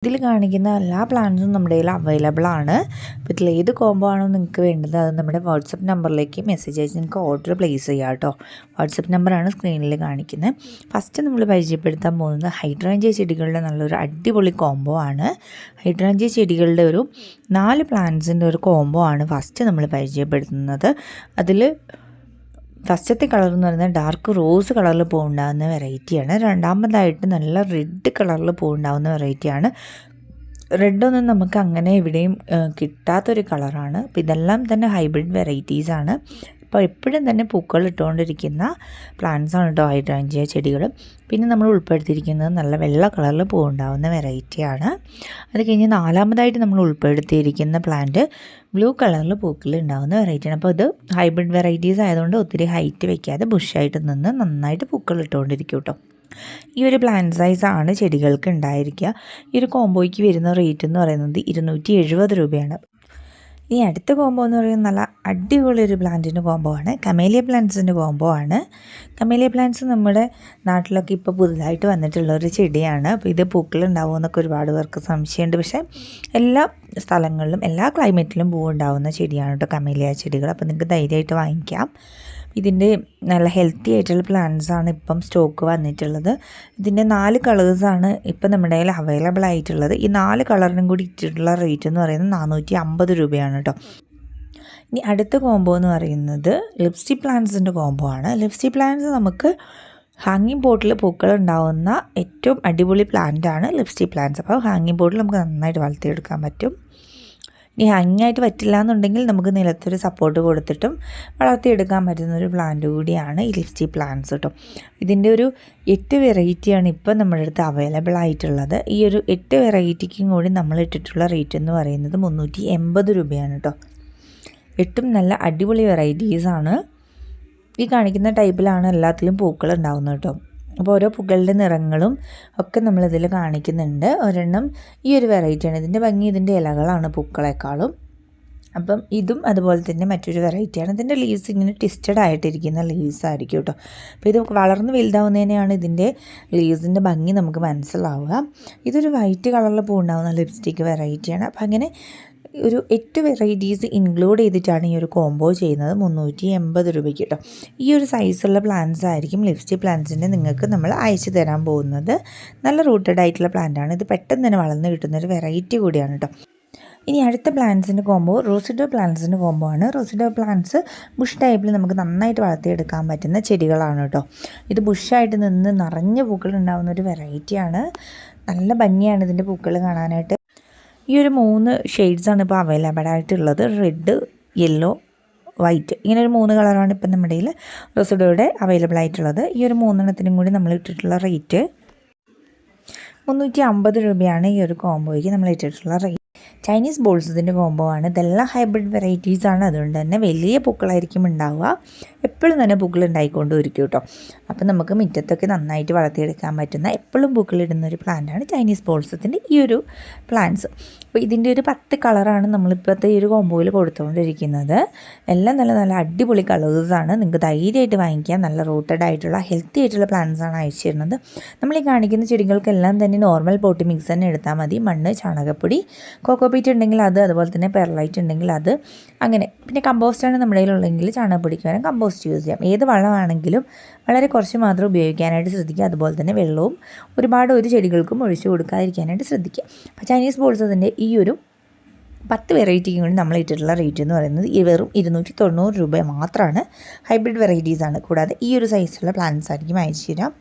ഇതിൽ കാണിക്കുന്ന എല്ലാ പ്ലാൻസും നമ്മുടെ കയ്യിൽ അവൈലബിൾ ആണ്. അപ്പോൾ ഇതിൽ ഏത് കോംബോ ആണോ നിങ്ങൾക്ക് വേണ്ടത് അത് നമ്മുടെ വാട്സപ്പ് നമ്പറിലേക്ക് മെസ്സേജ് അയച്ച് നിങ്ങൾക്ക് ഓർഡർ പ്ലേസ് ചെയ്യാം കേട്ടോ. വാട്സപ്പ് നമ്പറാണ് സ്ക്രീനിൽ കാണിക്കുന്നത്. ഫസ്റ്റ് നമ്മൾ പരിചയപ്പെടുത്താൻ പോകുന്നത് ഹൈഡ്രാഞ്ചിയ ചെടികളുടെ നല്ലൊരു അടിപൊളി കോംബോ ആണ്. ഹൈഡ്രാഞ്ചിയ ചെടികളുടെ ഒരു 4 പ്ലാന്റ്സിൻ്റെ ഒരു കോംബോ ആണ് ഫസ്റ്റ് നമ്മൾ പരിചയപ്പെടുത്തുന്നത്. അതിൽ ഫസ്റ്റത്തെ കളർ എന്ന് പറയുന്നത് ഡാർക്ക് റോസ് കളറിൽ പൂവുണ്ടാകുന്ന വെറൈറ്റിയാണ്. രണ്ടാമതായിട്ട് നല്ല റെഡ് കളറിൽ പൂവുണ്ടാകുന്ന വെറൈറ്റിയാണ്. റെഡൊന്നും നമുക്ക് അങ്ങനെ എവിടെയും കിട്ടാത്തൊരു കളറാണ്. അപ്പോൾ ഇതെല്ലാം തന്നെ ഹൈബ്രിഡ് വെറൈറ്റീസാണ്. അപ്പോൾ എപ്പോഴും തന്നെ പൂക്കൾ ഇട്ടുകൊണ്ടിരിക്കുന്ന പ്ലാന്റ്സാണ് കേട്ടോ ഹൈഡ്രാഞ്ചിയ ചെടികൾ. പിന്നെ നമ്മൾ ഉൾപ്പെടുത്തിയിരിക്കുന്നത് നല്ല വെള്ള കളറിൽ പൂവുണ്ടാകുന്ന വെറൈറ്റിയാണ്. അത് കഴിഞ്ഞ് നാലാമതായിട്ട് നമ്മൾ ഉൾപ്പെടുത്തിയിരിക്കുന്ന പ്ലാന്റ് ബ്ലൂ കളറിൽ പൂക്കൾ ഉണ്ടാകുന്ന വെറൈറ്റിയാണ്. അപ്പോൾ ഇത് ഹൈബ്രിഡ് വെറൈറ്റീസ് ആയതുകൊണ്ട് ഒത്തിരി ഹൈറ്റ് വയ്ക്കാതെ ബുഷായിട്ട് നിന്ന് നന്നായിട്ട് പൂക്കൾ ഇട്ടുകൊണ്ടിരിക്കും കേട്ടോ. ഈ ഒരു പ്ലാന്റ് സൈസാണ് ചെടികൾക്ക് ഉണ്ടായിരിക്കുക. ഈ ഒരു കോംബോയ്ക്ക് വരുന്ന റേറ്റ് എന്ന് പറയുന്നത് 270 രൂപയാണ്. ഇനി അടുത്ത കോംബോ എന്ന് പറയുന്നത് നല്ല അടിപൊളി ഒരു പ്ലാന്റിൻ്റെ കോംബോ ആണ്. കമേലിയ പ്ലാന്റ്സിൻ്റെ കോംബോ ആണ്. കമേലിയ പ്ലാന്റ്സ് നമ്മുടെ നാട്ടിലൊക്കെ ഇപ്പോൾ പുതുതായിട്ട് വന്നിട്ടുള്ള ഒരു ചെടിയാണ്. അപ്പോൾ ഇത് പൂക്കളുണ്ടാവുമോ എന്നൊക്കെ ഒരുപാട് പേർക്ക് സംശയമുണ്ട്. പക്ഷേ എല്ലാ സ്ഥലങ്ങളിലും എല്ലാ ക്ലൈമറ്റിലും പൂവുണ്ടാവുന്ന ചെടിയാണ് കേട്ടോ കമേലിയ ചെടികൾ. അപ്പോൾ നിങ്ങൾക്ക് ധൈര്യമായിട്ട് വാങ്ങിക്കാം. ഇതിൻ്റെ നല്ല ഹെൽത്തി ആയിട്ടുള്ള പ്ലാന്റ്സാണ് ഇപ്പം സ്റ്റോക്ക് വന്നിട്ടുള്ളത്. ഇതിൻ്റെ 4 കളേഴ്സാണ് ഇപ്പം നമ്മുടെ കയ്യിൽ അവൈലബിൾ ആയിട്ടുള്ളത്. ഈ 4 കളറിനും കൂടി ഇട്ടിട്ടുള്ള റേറ്റ് എന്ന് പറയുന്നത് 450 രൂപയാണ് കേട്ടോ. ഇനി അടുത്ത കോംബോ എന്ന് പറയുന്നത് ലിപ്സ്റ്റിക് പ്ലാന്റ്സിൻ്റെ കോംബോ ആണ്. ലിപ്സ്റ്റിക് പ്ലാന്റ്സ് നമുക്ക് ഹാങ്ങിങ് പോട്ടിൽ പൂക്കൾ ഉണ്ടാവുന്ന ഏറ്റവും അടിപൊളി പ്ലാന്റാണ് ലിപ്സ്റ്റിക് പ്ലാന്റ്സ്. അപ്പോൾ ഹാങ്ങിങ് പോട്ടിൽ നമുക്ക് നന്നായിട്ട് വളർത്തിയെടുക്കാൻ പറ്റും. ഇനി ഹാങ്ങിങ് ആയിട്ട് പറ്റില്ല എന്നുണ്ടെങ്കിൽ നമുക്ക് നിലത്തൊരു സപ്പോർട്ട് കൊടുത്തിട്ടും വളർത്തിയെടുക്കാൻ പറ്റുന്നൊരു പ്ലാന്റ് കൂടിയാണ് ഈ ലിപ്സ്റ്റിക് പ്ലാന്റ്സ് കേട്ടോ. ഇതിൻ്റെ ഒരു 8 വെറൈറ്റിയാണ് ഇപ്പം നമ്മുടെ അടുത്ത് അവൈലബിൾ ആയിട്ടുള്ളത്. ഈ ഒരു 8 വെറൈറ്റിക്കും കൂടി നമ്മൾ ഇട്ടിട്ടുള്ള റേറ്റ് എന്ന് പറയുന്നത് 380 രൂപയാണ് കേട്ടോ. 8ഉം നല്ല അടിപൊളി വെറൈറ്റീസാണ്. ഈ കാണിക്കുന്ന ടൈപ്പിലാണ് എല്ലാത്തിലും പൂക്കൾ ഉണ്ടാവുന്നത് കേട്ടോ. അപ്പോൾ ഓരോ പൂക്കളുടെ നിറങ്ങളും ഒക്കെ നമ്മളിതിൽ കാണിക്കുന്നുണ്ട്. ഒരെണ്ണം ഈ ഒരു വെറൈറ്റിയാണ്. ഇതിൻ്റെ ഭംഗി ഇതിൻ്റെ ഇലകളാണ് പൂക്കളെക്കാളും. അപ്പം ഇതും അതുപോലെ തന്നെ മറ്റൊരു വെറൈറ്റിയാണ്. ഇതിൻ്റെ ലീവ്സ് ഇങ്ങനെ ട്വിസ്റ്റഡ് ആയിട്ടിരിക്കുന്ന ലീവ്സ് ആയിരിക്കും കേട്ടോ. അപ്പോൾ ഇത് വളർന്ന് വലുതാവുന്നതിനെയാണ് ഇതിൻ്റെ ലീവ്സിൻ്റെ ഭംഗി നമുക്ക് മനസ്സിലാവുക. ഇതൊരു വൈറ്റ് കളറിൽ പൂവുണ്ടാവുന്ന ലിപ്സ്റ്റിക് വെറൈറ്റിയാണ്. അപ്പം അങ്ങനെ ഒരു 8 വെറൈറ്റീസ് ഇൻക്ലൂഡ് ചെയ്തിട്ടാണ് ഈ ഒരു കോംബോ ചെയ്യുന്നത് 380 രൂപയ്ക്ക് കേട്ടോ. ഈ ഒരു സൈസുള്ള പ്ലാന്റ്സ് ആയിരിക്കും ലിപ്സ്റ്റിക് പ്ലാന്റ്സിൻ്റെ നിങ്ങൾക്ക് നമ്മൾ അയച്ചു തരാൻ പോകുന്നത്. നല്ല റൂട്ടഡ് ആയിട്ടുള്ള പ്ലാന്റാണ്. ഇത് പെട്ടെന്ന് തന്നെ വളർന്ന് കിട്ടുന്നൊരു വെറൈറ്റി കൂടിയാണ് കേട്ടോ. ഇനി അടുത്ത പ്ലാന്റ്സിൻ്റെ കോംബോ റോസിഡോ പ്ലാന്റ്സിൻ്റെ കോംബോ ആണ്. റോസിഡോ പ്ലാന്റ്സ് ബുഷ് ടൈപ്പിൽ നമുക്ക് നന്നായിട്ട് വളർത്തിയെടുക്കാൻ പറ്റുന്ന ചെടികളാണ് കേട്ടോ. ഇത് ബുഷായിട്ട് നിന്ന് നിറഞ്ഞ പൂക്കൾ ഉണ്ടാകുന്ന ഒരു വെറൈറ്റിയാണ്. നല്ല ഭംഗിയാണ് ഇതിൻ്റെ പൂക്കൾ കാണാനായിട്ട്. ഈ ഒരു 3 ഷെയ്ഡ്സാണ് ഇപ്പോൾ അവൈലബിൾ ആയിട്ടുള്ളത്. Red, yellow, white. ഇങ്ങനെ ഒരു 3 കളറാണ് ഇപ്പം നമ്മുടെ കയ്യിൽ റോസിഡോയുടെ അവൈലബിൾ ആയിട്ടുള്ളത്. ഈ ഒരു 3 കൂടി നമ്മൾ ഇട്ടിട്ടുള്ള റേറ്റ് 350 രൂപയാണ്. ഈ ഒരു കോംബോയ്ക്ക് നമ്മൾ ഇട്ടിട്ടുള്ള റേറ്റ്. ചൈനീസ് ബോൾസിൻ്റെ കോംബോ ആണ്. ഇതെല്ലാം ഹൈബ്രിഡ് വെറൈറ്റീസാണ്. അതുകൊണ്ട് തന്നെ വലിയ പൂക്കളായിരിക്കും ഉണ്ടാവുക. എപ്പോഴും തന്നെ പൂക്കൾ ഉണ്ടായിക്കൊണ്ടിരിക്കും കേട്ടോ. അപ്പം നമുക്ക് മുറ്റത്തൊക്കെ നന്നായിട്ട് വളർത്തിയെടുക്കാൻ പറ്റുന്ന എപ്പോഴും പൂക്കളിടുന്നൊരു പ്ലാന്റാണ് ചൈനീസ് ബോൾസത്തിൻ്റെ ഈ ഒരു പ്ലാന്റ്സ്. അപ്പോൾ ഇതിൻ്റെ ഒരു 10 കളറാണ് നമ്മളിപ്പോഴത്തെ ഈ ഒരു കോംബോയിൽ കൊടുത്തുകൊണ്ടിരിക്കുന്നത്. എല്ലാം നല്ല നല്ല അടിപൊളി കളേഴ്സാണ്. നിങ്ങൾക്ക് ധൈര്യമായിട്ട് വാങ്ങിക്കാം. നല്ല റൂട്ടഡ് ആയിട്ടുള്ള ഹെൽത്തി ആയിട്ടുള്ള പ്ലാന്റ്സാണ് അയച്ചു തരുന്നത്. നമ്മൾ ഈ കാണിക്കുന്ന ചെടികൾക്കെല്ലാം തന്നെ നോർമൽ പോട്ടി മിക്സ് തന്നെ എടുത്താൽ മതി. മണ്ണ്, ചാണകപ്പൊടി, കോക്കോപീറ്റ് ഉണ്ടെങ്കിൽ അത്, അതുപോലെ തന്നെ പെർലൈറ്റ് ഉണ്ടെങ്കിൽ അത്, അങ്ങനെ. പിന്നെ കമ്പോസ്റ്റാണ് നമ്മുടെ കയ്യിലുള്ളെങ്കിൽ ചാണകപ്പൊടിക്ക് പകരം കമ്പോസ്റ്റ് യൂസ് ചെയ്യാം. ഏത് വളമാണെങ്കിലും വളരെ കുറച്ച് മാത്രം ഉപയോഗിക്കാനായിട്ട് ശ്രദ്ധിക്കുക. അതുപോലെ തന്നെ വെള്ളവും ഒരുപാട് ഒരു ചെടികൾക്കും ഒഴിച്ചു കൊടുക്കാതിരിക്കാനായിട്ട് ശ്രദ്ധിക്കുക. അപ്പോൾ ചൈനീസ് ബോൾസത്തിൻ്റെ ഈ ഒരു 10 വെറൈറ്റിക്കും കൂടി നമ്മൾ ഇട്ടിട്ടുള്ള റേറ്റ് എന്ന് പറയുന്നത് വെറും 290 രൂപ മാത്രമാണ്. ഹൈബ്രിഡ് വെറൈറ്റീസാണ്. കൂടാതെ ഈ ഒരു സൈസിലുള്ള പ്ലാന്റ്സ് ആയിരിക്കും അയച്ചു തരാം.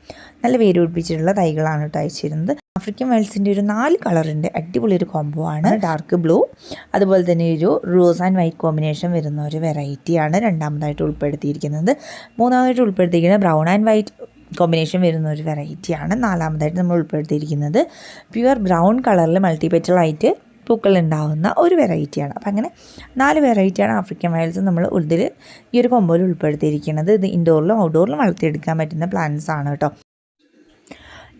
നല്ല വേര് പിടിപ്പിച്ചിട്ടുള്ള തൈകളാണ് കേട്ടോ അയച്ചു തരുന്നത്. ആഫ്രിക്കൻ വൈൽഡ്സിൻ്റെ ഒരു 4 കളറിൻ്റെ അടിപൊളി ഒരു കോംബോ ആണ്. ഡാർക്ക് ബ്ലൂ, അതുപോലെ തന്നെ ഒരു റോസ് ആൻഡ് വൈറ്റ് കോമ്പിനേഷൻ വരുന്ന ഒരു വെറൈറ്റിയാണ് രണ്ടാമതായിട്ട് ഉൾപ്പെടുത്തിയിരിക്കുന്നത്. മൂന്നാമതായിട്ട് ഉൾപ്പെടുത്തിയിരിക്കുന്നത് ബ്രൗൺ ആൻഡ് വൈറ്റ് കോമ്പിനേഷൻ വരുന്ന ഒരു വെറൈറ്റിയാണ്. നാലാമതായിട്ട് നമ്മൾ ഉൾപ്പെടുത്തിയിരിക്കുന്നത് പ്യുവർ ബ്രൗൺ കളറിൽ മൾട്ടിപെറ്റലായിട്ട് പൂക്കൾ ഉണ്ടാകുന്ന ഒരു വെറൈറ്റിയാണ്. അപ്പം അങ്ങനെ 4 വെറൈറ്റിയാണ് ആഫ്രിക്കൻ വൈൽഡ്സ് നമ്മൾ ഇതിൽ ഈ ഒരു കോംബോയിൽ ഉൾപ്പെടുത്തിയിരിക്കുന്നത്. ഇത് ഇൻഡോറിലും ഔട്ട്ഡോറിലും വളർത്തിയെടുക്കാൻ പറ്റുന്ന പ്ലാന്റ്സ് ആണ് കേട്ടോ.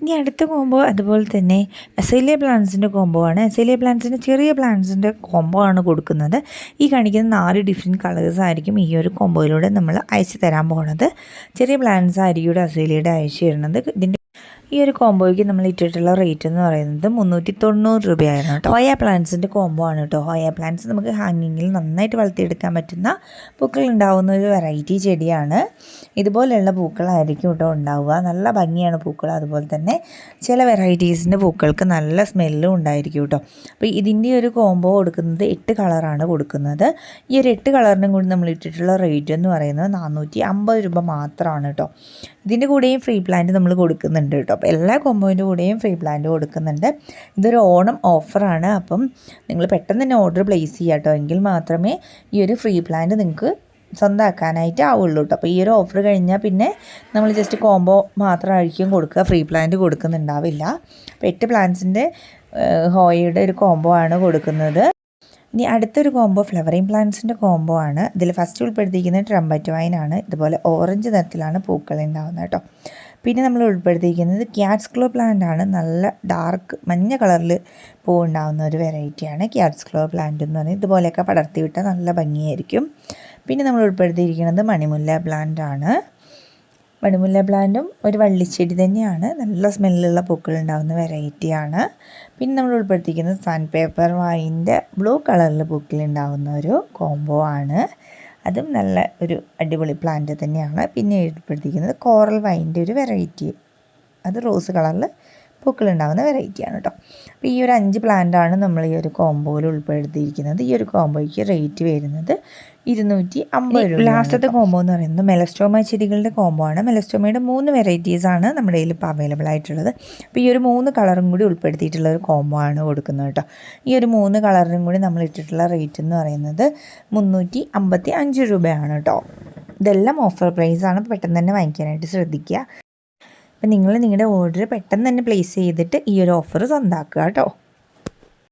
ഇനി അടുത്ത കോംബോ അതുപോലെ തന്നെ അസേലിയ പ്ലാന്റ്സിൻ്റെ കോംബോ ആണ്. അസേലിയ പ്ലാന്റ്സിൻ്റെ ചെറിയ പ്ലാന്റ്സിൻ്റെ കോംബോ ആണ് കൊടുക്കുന്നത്. ഈ കാണിക്കുന്ന 4 ഡിഫറെൻറ്റ് കളേഴ്സ് ആയിരിക്കും ഈ ഒരു കോംബോയിലൂടെ നമ്മൾ അയച്ചു തരാൻ പോകുന്നത്. ചെറിയ പ്ലാന്റ്സ് ആയിരിക്കും അസേലിയയുടെ അയച്ചു തരുന്നത്. ഇതിൻ്റെ ഈ ഒരു കോംബോയ്ക്ക് നമ്മൾ ഇട്ടിട്ടുള്ള റേറ്റ് എന്ന് പറയുന്നത് 390 രൂപയായിരുന്നു കേട്ടോ. ഹോയ പ്ലാന്റ്സിൻ്റെ കോംബോ ആണ് കേട്ടോ. ഹോയ പ്ലാന്റ്സ് നമുക്ക് ഹാങ്ങിങ്ങിൽ നന്നായിട്ട് വളർത്തിയെടുക്കാൻ പറ്റുന്ന പൂക്കൾ ഉണ്ടാവുന്ന ഒരു വെറൈറ്റി ചെടിയാണ്. ഇതുപോലെയുള്ള പൂക്കളായിരിക്കും കേട്ടോ ഉണ്ടാവുക. നല്ല ഭംഗിയാണ് പൂക്കൾ. അതുപോലെ തന്നെ ചില വെറൈറ്റീസിൻ്റെ പൂക്കൾക്ക് നല്ല സ്മെല്ലും ഉണ്ടായിരിക്കും കേട്ടോ. അപ്പോൾ ഇതിൻ്റെ ഒരു കോംബോ കൊടുക്കുന്നത് 8 കളറാണ് കൊടുക്കുന്നത്. ഈ ഒരു 8 കളറിനും കൂടി നമ്മൾ ഇട്ടിട്ടുള്ള റേറ്റ് എന്ന് പറയുന്നത് 450 രൂപ മാത്രമാണ് കേട്ടോ. ഇതിൻ്റെ കൂടെയും ഫ്രീ പ്ലാന്റ് നമ്മൾ കൊടുക്കുന്നുണ്ട് കേട്ടോ. അപ്പോൾ എല്ലാ കോംബോയിൻ്റെ കൂടെയും ഫ്രീ പ്ലാന്റ് കൊടുക്കുന്നുണ്ട്. ഇതൊരു ഓണം ഓഫറാണ്. അപ്പം നിങ്ങൾ പെട്ടെന്ന് തന്നെ ഓർഡർ പ്ലേസ് ചെയ്യുക കേട്ടോ. എങ്കിൽ മാത്രമേ ഈ ഒരു ഫ്രീ പ്ലാന്റ് നിങ്ങൾക്ക് സ്വന്തമാക്കാനായിട്ട് ആവുള്ളൂ കേട്ടോ. അപ്പോൾ ഈ ഒരു ഓഫർ കഴിഞ്ഞാൽ പിന്നെ നമ്മൾ ജസ്റ്റ് കോംബോ മാത്രമായിരിക്കും കൊടുക്കുക, ഫ്രീ പ്ലാന്റ് കൊടുക്കുന്നുണ്ടാവില്ല. അപ്പോൾ 8 പ്ലാന്റ്സിൻ്റെ ഹോയയുടെ ഒരു കോംബോ ആണ് കൊടുക്കുന്നത്. ഇനി അടുത്തൊരു കോംബോ ഫ്ലവറിങ് പ്ലാന്റ്സിൻ്റെ കോംബോ ആണ്. ഇതിൽ ഫസ്റ്റ് ഉൾപ്പെടുത്തിയിരിക്കുന്നത് ട്രംപറ്റ് വൈനാണ്. ഇതുപോലെ ഓറഞ്ച് നിറത്തിലാണ് പൂക്കൾ ഉണ്ടാകുന്നത് കേട്ടോ. പിന്നെ നമ്മൾ ഉൾപ്പെടുത്തിയിരിക്കുന്നത് ക്യാറ്റ്സ് ക്ലോ പ്ലാന്റ് ആണ്. നല്ല ഡാർക്ക് മഞ്ഞ കളറിൽ പൂവുണ്ടാകുന്ന ഒരു വെറൈറ്റിയാണ് ക്യാറ്റ്സ് ക്ലോ പ്ലാന്റ് എന്ന് പറയുന്നത്. ഇതുപോലെയൊക്കെ പടർത്തി വിട്ടാൽ നല്ല ഭംഗിയായിരിക്കും. പിന്നെ നമ്മൾ ഉൾപ്പെടുത്തിയിരിക്കുന്നത് മണിമുല്ല പ്ലാന്റ് ആണ്. മണിമുല്ല പ്ലാന്റും ഒരു വള്ളിച്ചെടി തന്നെയാണ്. നല്ല സ്മെല്ലുള്ള പൂക്കൾ ഉണ്ടാകുന്ന വെറൈറ്റിയാണ്. പിന്നെ നമ്മൾ ഉൾപ്പെടുത്തിയിരിക്കുന്നത് സാൻഡ് പേപ്പർ വൈൻ്റെ ബ്ലൂ കളറിൽ പൂക്കൾ ഉണ്ടാകുന്ന ഒരു കോംബോ ആണ്. അതും നല്ല ഒരു അടിപൊളി പ്ലാന്റ് തന്നെയാണ്. പിന്നെ ഉൾപ്പെടുത്തിയിരിക്കുന്നത് കോറൽ വൈൻ്റെ ഒരു വെറൈറ്റി, അത് റോസ് കളറിൽ പൂക്കളുണ്ടാകുന്ന വെറൈറ്റിയാണ് കേട്ടോ. അപ്പോൾ ഈ ഒരു 5 പ്ലാന്റാണ് നമ്മൾ ഈ ഒരു കോംബോയിൽ ഉൾപ്പെടുത്തിയിരിക്കുന്നത്. ഈ ഒരു കോംബോയ്ക്ക് റേറ്റ് വരുന്നത് 250 രൂപ. ലാസ്റ്റത്തെ കോംബോ എന്ന് പറയുന്നത് മെലസ്റ്റോമ ചെടികളുടെ കോംബോ ആണ്. മെലസ്റ്റോമയുടെ 3 വെറൈറ്റീസാണ് നമ്മുടെ കയ്യിൽ ഇപ്പോൾ അവൈലബിൾ ആയിട്ടുള്ളത്. അപ്പോൾ ഈ ഒരു 3 കളറും കൂടി ഉൾപ്പെടുത്തിയിട്ടുള്ള ഒരു കോംബോ ആണ് കൊടുക്കുന്നത് കേട്ടോ. ഈ ഒരു 3 കളറിനും കൂടി നമ്മൾ ഇട്ടിട്ടുള്ള റേറ്റ് എന്ന് പറയുന്നത് 355 രൂപയാണ് കേട്ടോ. ഇതെല്ലാം ഓഫർ പ്രൈസാണ്. പെട്ടെന്ന് തന്നെ വാങ്ങിക്കാനായിട്ട് ശ്രദ്ധിക്കുക. അപ്പോൾ നിങ്ങൾ നിങ്ങളുടെ ഓർഡർ പെട്ടെന്ന് തന്നെ പ്ലേസ് ചെയ്തിട്ട് ഈ ഒരു ഓഫർ സ്വന്തമാക്കുക കേട്ടോ.